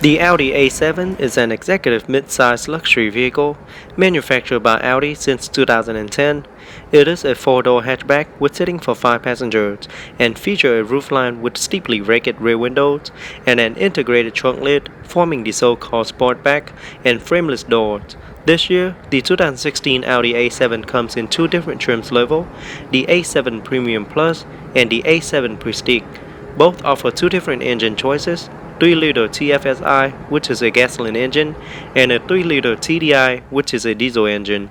The Audi A7 is an executive mid-size luxury vehicle manufactured by Audi since 2010. It is a four-door hatchback with seating for 5 passengers and features a roofline with steeply raised rear windows and an integrated trunk lid forming the so-called Sportback and frameless doors. This year, the 2016 Audi A7 comes in two different trim levels, the A7 Premium Plus and the A7 Prestige. Both offer two different engine choices, 3-liter TFSI, which is a gasoline engine, and a 3-liter TDI, which is a diesel engine.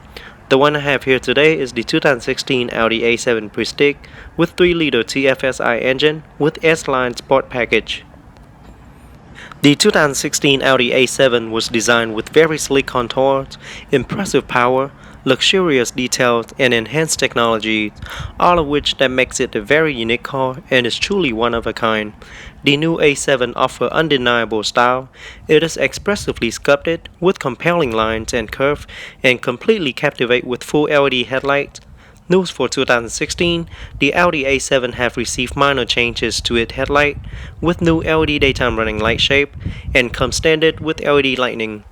The one I have here today is the 2016 Audi A7 Prestige with 3-liter TFSI engine with S-Line Sport package. The 2016 Audi A7 was designed with very sleek contours, impressive power, luxurious details, and enhanced technology, all of which that makes it a very unique car and is truly one of a kind. The new A7 offers undeniable style. It is expressively sculpted with compelling lines and curves and completely captivate with full LED headlights. News for 2016, the Audi A7 have received minor changes to its headlight with new LED daytime running light shape and comes standard with LED lighting.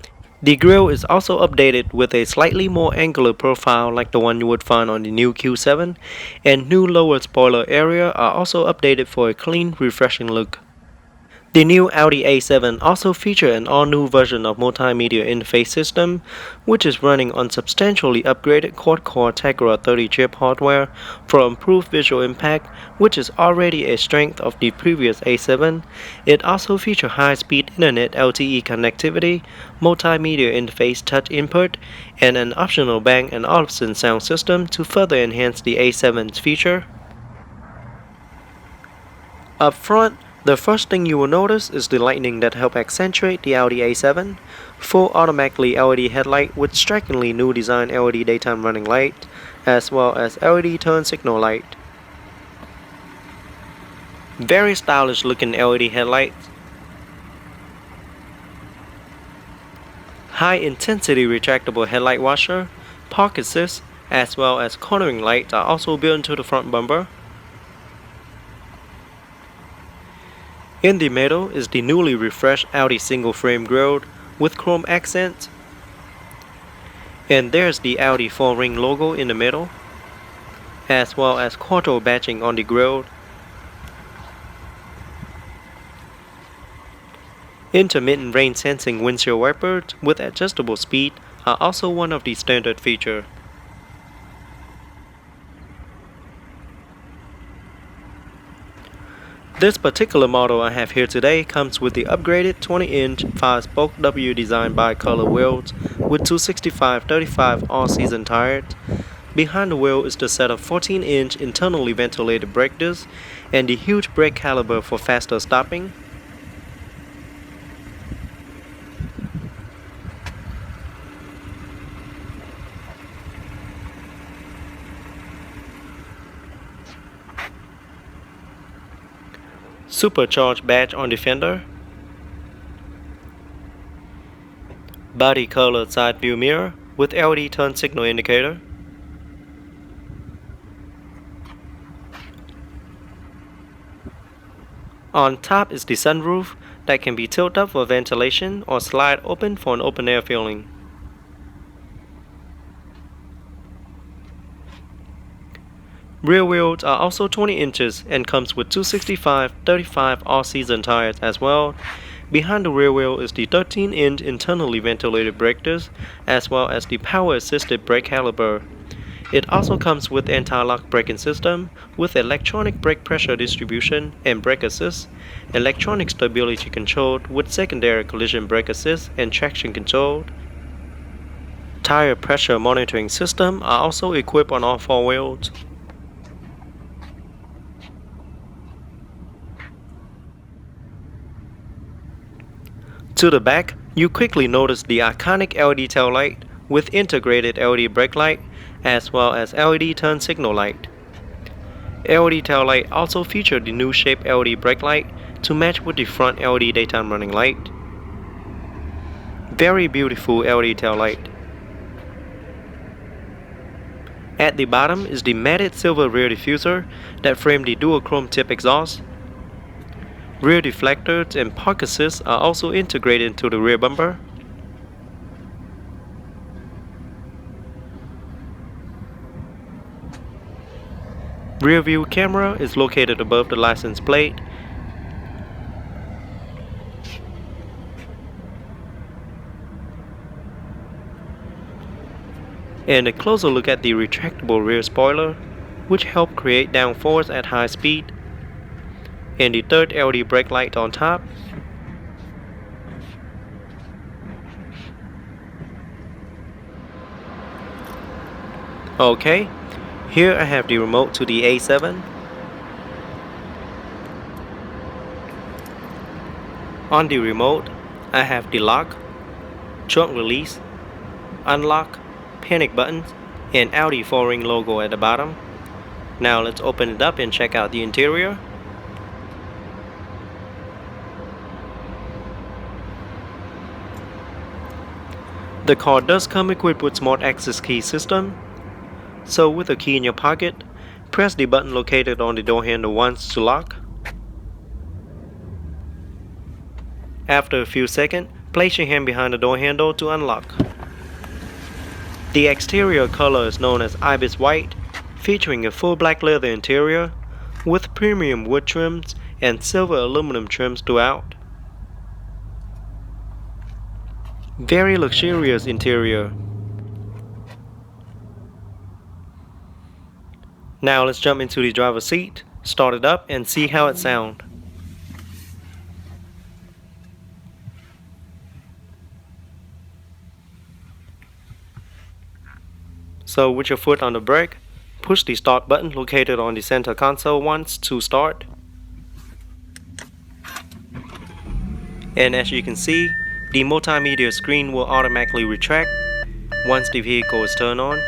The grille is also updated with a slightly more angular profile like the one you would find on the new Q7, and new lower spoiler area are also updated for a clean, refreshing look. The new Audi A7 also features an all-new version of Multimedia interface system, which is running on substantially upgraded quad-core Tegra 30 chip hardware for improved visual impact, which is already a strength of the previous A7. It also features high-speed internet LTE connectivity, multimedia interface touch input, and an optional Bang & Olufsen sound system to further enhance the A7's feature. Up front, the first thing you will notice is the lighting that help accentuate the Audi A7. Full automatically LED headlight with strikingly new design LED daytime running light, as well as LED turn signal light. Very stylish looking LED headlights. High intensity retractable headlight washer, park assist, as well as cornering lights are also built into the front bumper. In the middle is the newly refreshed Audi single frame grille with chrome accents. And there's the Audi 4-ring logo in the middle, as well as Quattro badging on the grille. Intermittent rain sensing windshield wipers with adjustable speed are also one of the standard features. This particular model I have here today comes with the upgraded 20-inch 5-spoke W design bi-color wheels with 265/35 all-season tires. Behind the wheel is the set of 14-inch internally ventilated brake discs and the huge brake caliper for faster stopping. Supercharged badge on the fender, body colored side view mirror with LED turn signal indicator, on top is the sunroof that can be tilted up for ventilation or slide open for an open air feeling. Rear wheels are also 20 inches and comes with 265/35 all-season tires as well. Behind the rear wheel is the 13-inch internally ventilated brake disc as well as the power-assisted brake caliper. It also comes with anti-lock braking system with electronic brake pressure distribution and brake assist, electronic stability control with secondary collision brake assist and traction control. Tire pressure monitoring system are also equipped on all four wheels. To the back, you quickly notice the iconic LED tail light with integrated LED brake light as well as LED turn signal light. LED tail light also featured the new shape LED brake light to match with the front LED daytime running light. Very beautiful LED tail light. At the bottom is the matted silver rear diffuser that framed the dual chrome tip exhaust. Rear deflectors and park assist are also integrated into the rear bumper. Rear view camera is located above the license plate. And a closer look at the retractable rear spoiler, which help create downforce at high speed. And the third LED brake light on top. Okay, here I have the remote to the A7. On the remote, I have the lock, trunk release, unlock, panic buttons, and Audi 4-ring logo at the bottom. Now let's open it up and check out the interior. The car does come equipped with smart access key system. So with a key in your pocket, press the button located on the door handle once to lock. After a few seconds, place your hand behind the door handle to unlock. The exterior color is known as Ibis White, featuring a full black leather interior with premium wood trims and silver aluminum trims throughout. Very luxurious interior. Now let's jump into the driver's seat, start it up, and see how it sounds. So with your foot on the brake, push the start button located on the center console once to start. And as you can see, the multimedia screen will automatically retract once the vehicle is turned on.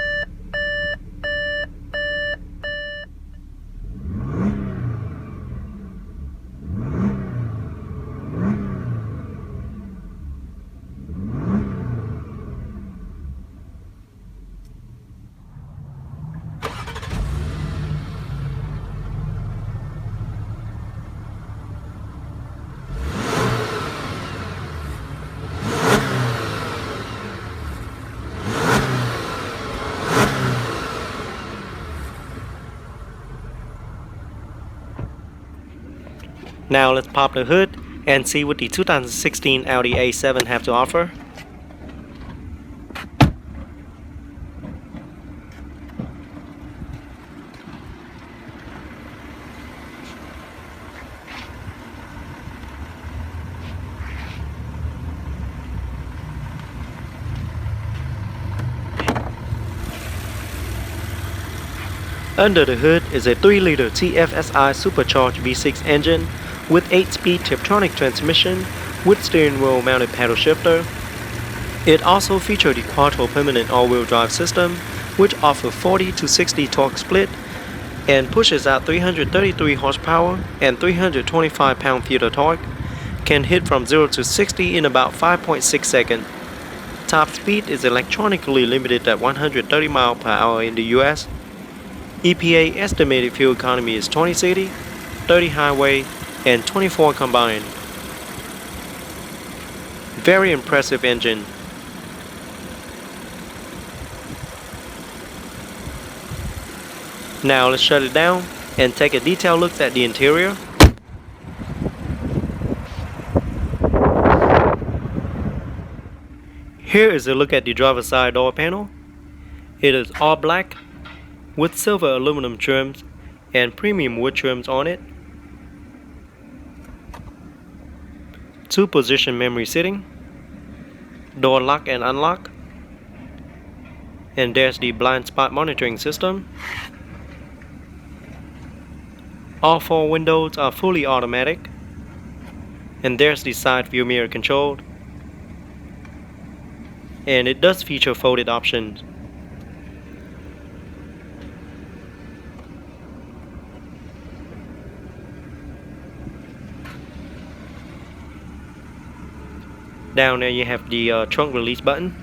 Now let's pop the hood and see what the 2016 Audi A7 have to offer. Under the hood is a 3-liter TFSI supercharged V6 engine with 8-speed Tiptronic transmission with steering wheel mounted paddle shifter. It also featured the Quattro permanent all-wheel drive system, which offers 40 to 60 torque split and pushes out 333 horsepower and 325 pound-feet of torque. Can hit from 0 to 60 in about 5.6 seconds. Top speed is electronically limited at 130 miles per hour in the US. EPA estimated fuel economy is 20 city, 30 highway, and 24 combined. Very impressive engine. Now let's shut it down and take a detailed look at the interior. Here is a look at the driver's side door panel. It is all black with silver aluminum trims and premium wood trims on it. 2-position memory seating, door lock and unlock, and there's the blind spot monitoring system. All 4 windows are fully automatic, and there's the side view mirror control, and it does feature folded options. Down there you have the trunk release button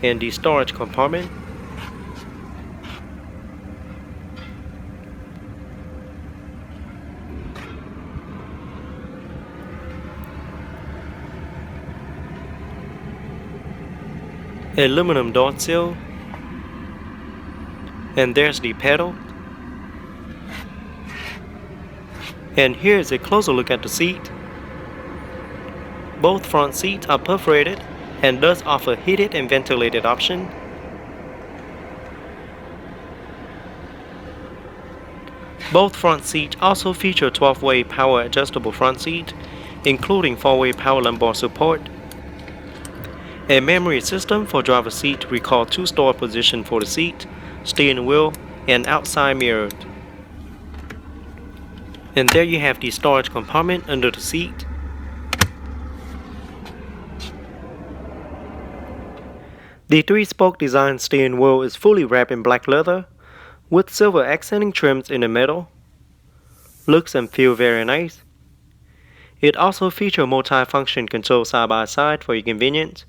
and the storage compartment. aluminum door sill, and there's the pedal. And here's a closer look at the seat. Both front seats are perforated and does offer heated and ventilated option. Both front seats also feature 12-way power adjustable front seat, including 4-way power lumbar support, a memory system for driver's seat to recall 2 stored position for the seat, steering wheel, and outside mirrors. And there you have the storage compartment under the seat. The 3-spoke design steering wheel is fully wrapped in black leather with silver accenting trims in the middle. Looks and feel very nice. It also features multi-function control side by side for your convenience,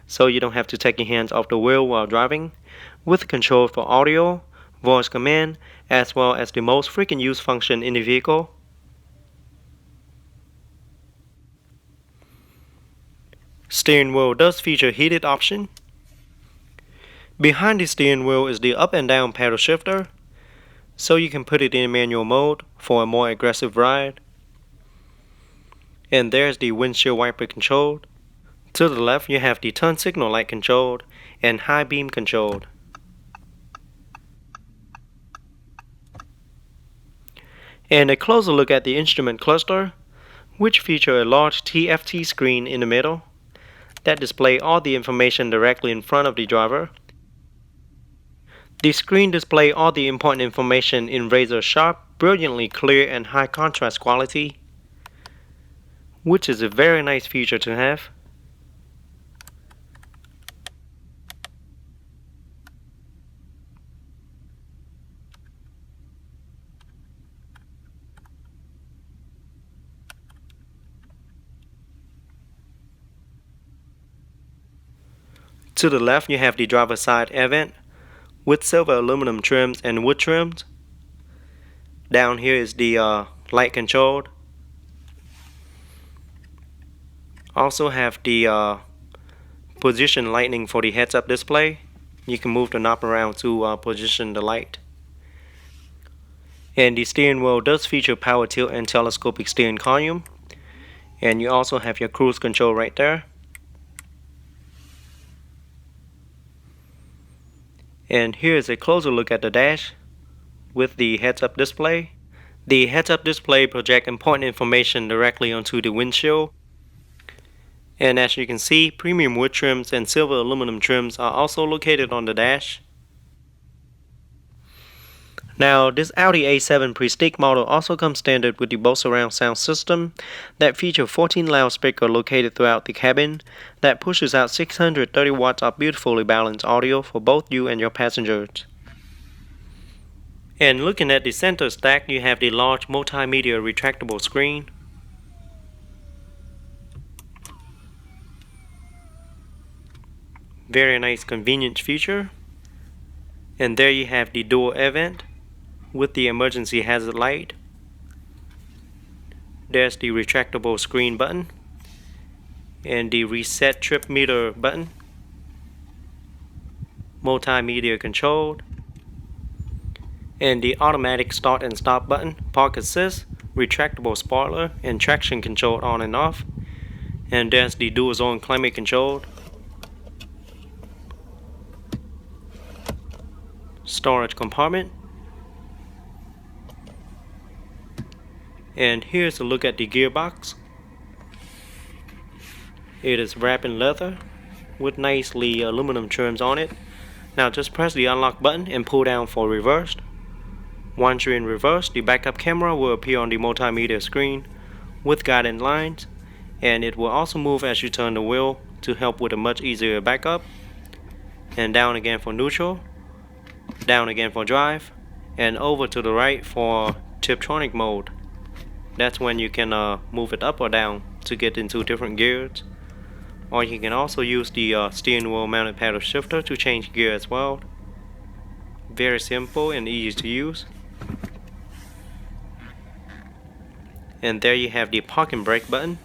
so you don't have to take your hands off the wheel while driving, with control for audio, voice command, as well as the most frequent use function in the vehicle. Steering wheel does feature heated option. Behind the steering wheel is the up and down paddle shifter, so you can put it in manual mode for a more aggressive ride. And there's the windshield wiper control. To the left you have the turn signal light controlled and high beam controlled. And a closer look at the instrument cluster, which feature a large TFT screen in the middle that display all the information directly in front of the driver. The screen displays all the important information in razor sharp, brilliantly clear and high contrast quality, which is a very nice feature to have. To the left you have the driver's side air vent with silver aluminum trims and wood trims. Down here is the light controlled. Also have the position lighting for the heads-up display. You can move the knob around to position the light. And the steering wheel does feature power tilt and telescopic steering column. And you also have your cruise control right there. And here is a closer look at the dash with the heads-up display. The heads-up display projects important information directly onto the windshield. And as you can see, premium wood trims and silver aluminum trims are also located on the dash. Now, this Audi A7 Prestige model also comes standard with the Bose surround sound system that features 14 loudspeakers located throughout the cabin that pushes out 630 watts of beautifully balanced audio for both you and your passengers. And looking at the center stack, you have the large multimedia retractable screen. Very nice convenience feature. And there you have the dual air vent with the emergency hazard light. There's the retractable screen button and the reset trip meter button. Multimedia controlled. And the automatic start and stop button, park assist, retractable spoiler, and traction control on and off. And there's the dual zone climate control. Storage compartment. And here's a look at the gearbox. It is wrapped in leather with nicely aluminum trims on it. Now just press the unlock button and pull down for reverse. Once you're in reverse, the backup camera will appear on the multimedia screen with guiding lines, and it will also move as you turn the wheel to help with a much easier backup. And down again for neutral, down again for drive, and over to the right for Tiptronic mode. That's when you can move it up or down to get into different gears. Or you can also use the steering wheel mounted paddle shifter to change gear as well. Very simple and easy to use. And there you have the parking brake button.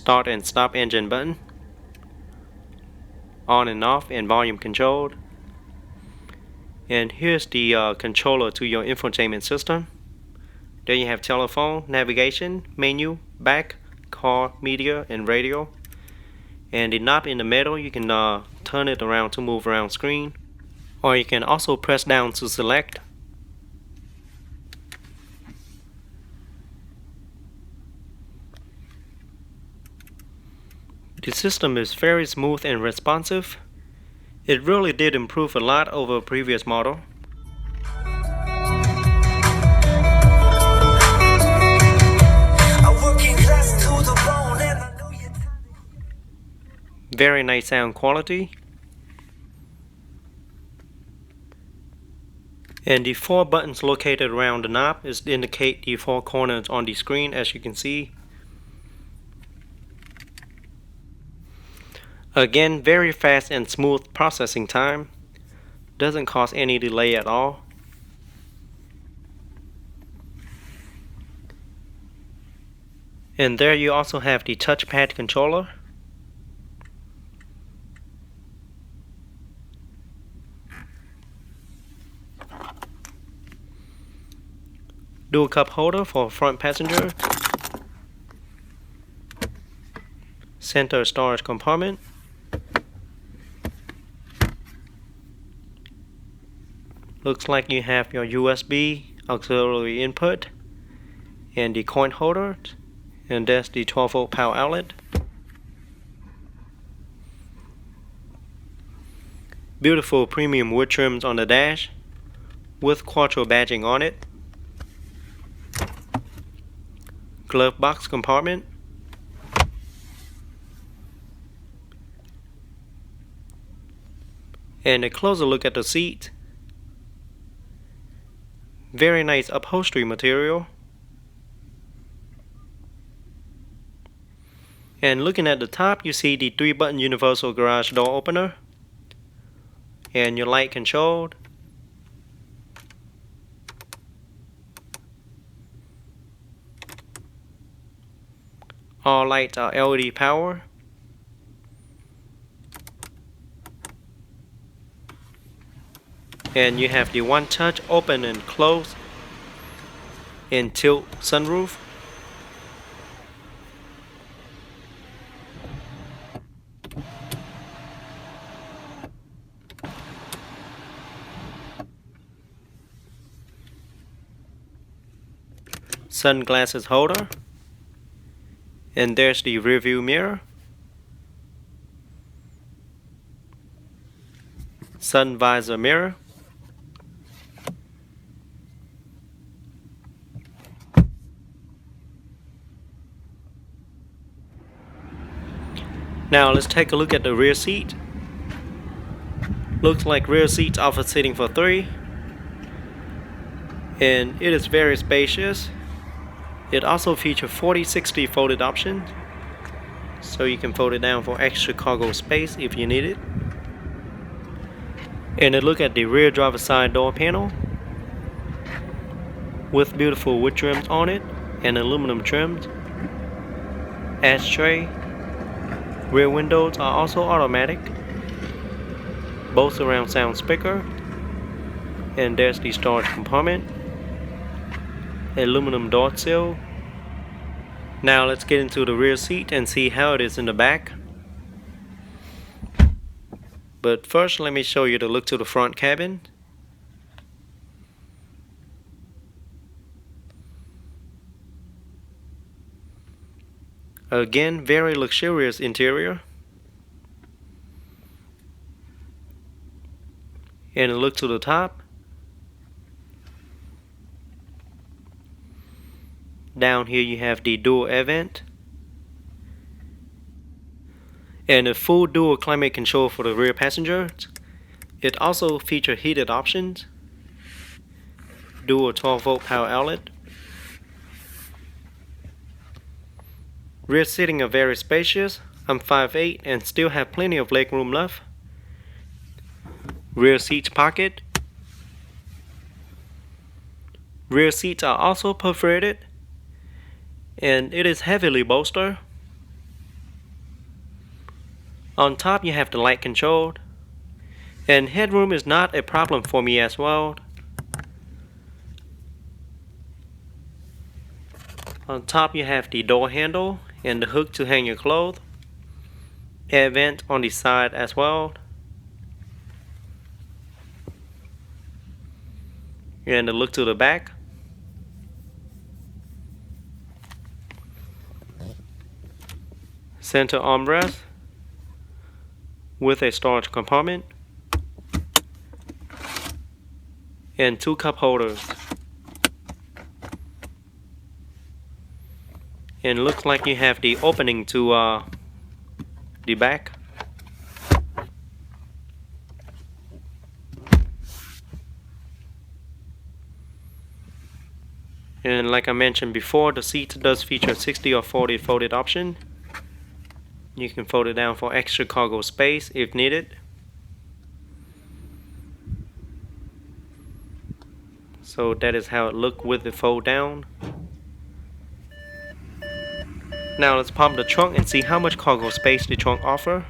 start and stop engine button, on and off and volume controlled. And here's the controller to your infotainment system. There you have telephone, navigation, menu, back, car, media, and radio. And the knob in the middle, you can turn it around to move around screen, or you can also press down to select. The system is very smooth and responsive. It really did improve a lot over a previous model. Very nice sound quality. And the 4 buttons located around the knob is to indicate the 4 corners on the screen, as you can see. Again, very fast and smooth processing time. Doesn't cause any delay at all. And there you also have the touchpad controller. Dual cup holder for front passenger. Center storage compartment. Looks like you have your USB auxiliary input and the coin holder, and that's the 12-volt power outlet. Beautiful premium wood trims on the dash with Quattro badging on it. Glove box compartment. And a closer look at the seat. Very nice upholstery material. And looking at the top, you see the 3-button universal garage door opener and your light controlled. All lights are LED power. And you have the one-touch open and close and tilt sunroof. Sunglasses holder. And there's the rear view mirror. Sun visor mirror. Now let's take a look at the rear seat. Looks like rear seats offer seating for 3. And it is very spacious. It also features 40-60 folded options, so you can fold it down for extra cargo space if you need it. And a look at the rear driver's side door panel with beautiful wood trims on it and aluminum trims. Ashtray. Rear windows are also automatic. Bose surround sound speaker. And there's the storage compartment. Aluminum door sill. Now let's get into the rear seat and see how it is in the back. But first, let me show you the look to the front cabin. Again, very luxurious interior. And a look to the top. Down here you have the dual air vent. And a full dual climate control for the rear passengers. It also features heated options. Dual 12-volt power outlet. Rear seating are very spacious. I'm 5'8" and still have plenty of legroom left. Rear seats pocket. Rear seats are also perforated, and it is heavily bolstered. On top you have the light control, and headroom is not a problem for me as well. On top you have the door handle and the hook to hang your clothes, air vent on the side as well, and a look to the back. Center armrest with a storage compartment and 2 cup holders. And looks like you have the opening to the back. And like I mentioned before, the seat does feature 60 or 40 folded option. You can fold it down for extra cargo space if needed. So that is how it looks with the fold down. Now let's pop the trunk and see how much cargo space the trunk offers.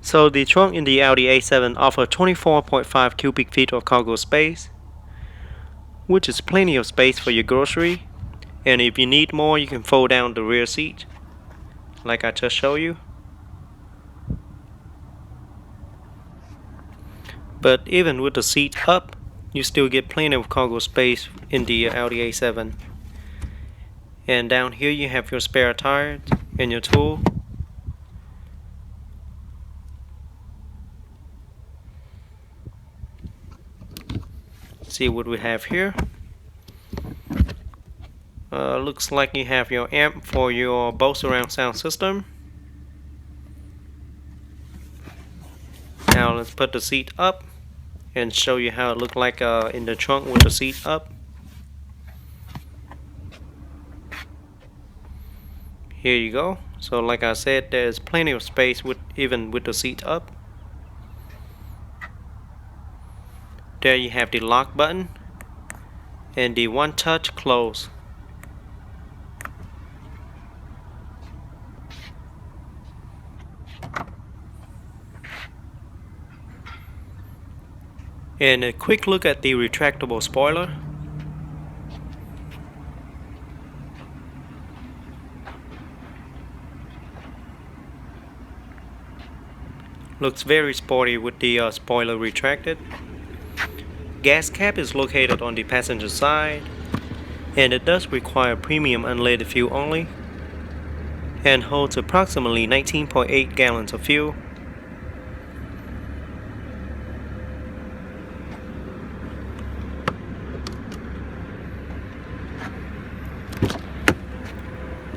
So the trunk in the Audi A7 offers 24.5 cubic feet of cargo space, which is plenty of space for your grocery. And if you need more, you can fold down the rear seat, like I just showed you. But even with the seat up, you still get plenty of cargo space in the Audi A7. And down here you have your spare tires and your tool. See what we have here. Looks like you have your amp for your Bose surround sound system. Now let's put the seat up and show you how it looks like in the trunk with the seat up. Here you go. So like I said, there's plenty of space even with the seat up. There you have the lock button and the one touch close. And a quick look at the retractable spoiler. Looks very sporty with the spoiler retracted. Gas cap is located on the passenger side, and it does require premium unleaded fuel only, and holds approximately 19.8 gallons of fuel.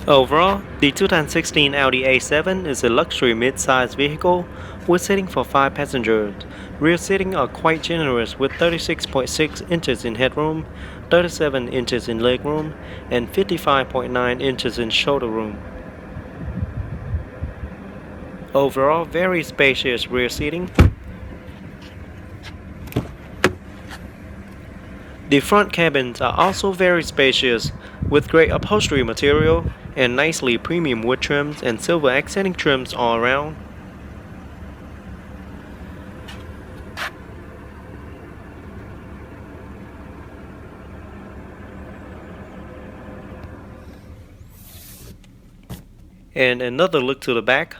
Overall, the 2016 Audi A7 is a luxury mid-size vehicle with seating for 5 passengers. Rear seating are quite generous with 36.6 inches in headroom, 37 inches in legroom, and 55.9 inches in shoulder room. Overall, very spacious rear seating. The front cabins are also very spacious with great upholstery material and nicely premium wood trims and silver accenting trims all around. And another look to the back.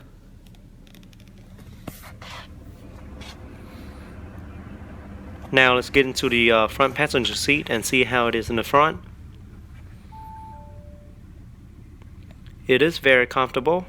Now let's get into the front passenger seat and see how it is in the front. It is very comfortable.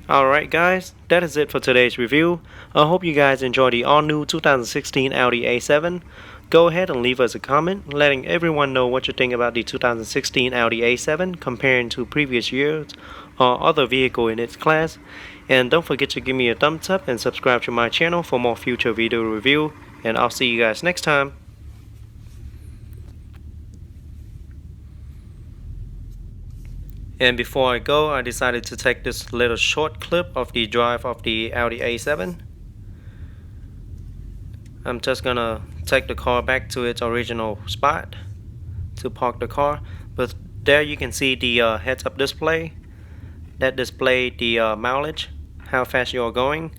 Alright guys, that is it for today's review. I hope you guys enjoyed the all-new 2016 Audi A7. Go ahead and leave us a comment letting everyone know what you think about the 2016 Audi A7 comparing to previous years or other vehicle in its class. And don't forget to give me a thumbs up and subscribe to my channel for more future video review. And I'll see you guys next time. And before I go, I decided to take this little short clip of the drive of the Audi A7. I'm just gonna take the car back to its original spot to park the car. But there you can see the heads-up display that display the mileage, how fast you are going,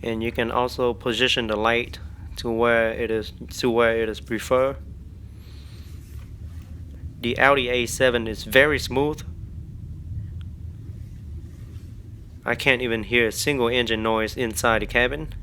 and you can also position the light to where it is preferred. The Audi A7 is very smooth. I can't even hear a single engine noise inside the cabin.